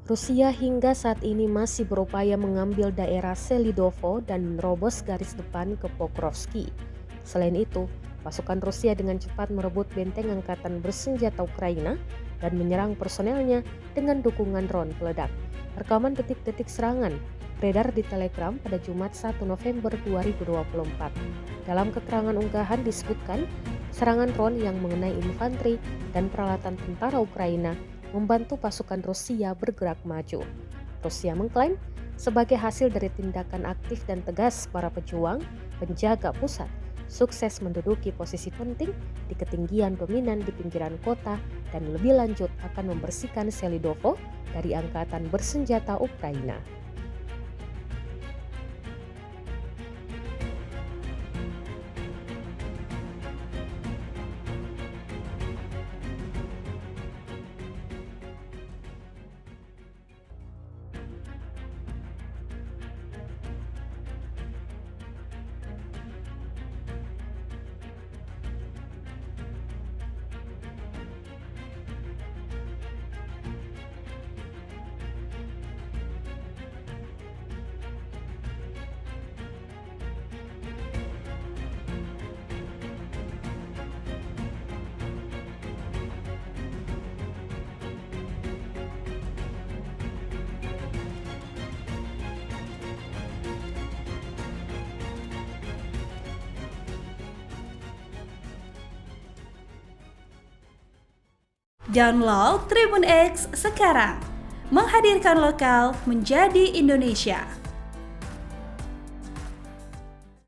Rusia hingga saat ini masih berupaya mengambil daerah Selidovo dan menerobos garis depan ke Pokrovski. Selain itu, pasukan Rusia dengan cepat merebut benteng angkatan bersenjata Ukraina dan menyerang personelnya dengan dukungan drone peledak. Rekaman detik-detik serangan beredar di Telegram pada Jumat 1 November 2024. Dalam keterangan unggahan disebutkan, serangan drone yang mengenai infanteri dan peralatan tentara Ukraina membantu pasukan Rusia bergerak maju. Rusia mengklaim sebagai hasil dari tindakan aktif dan tegas para pejuang penjaga pusat sukses menduduki posisi penting di ketinggian dominan di pinggiran kota dan lebih lanjut akan membersihkan Selidovo dari angkatan bersenjata Ukraina. Download Tribun X sekarang, menghadirkan lokal menjadi Indonesia.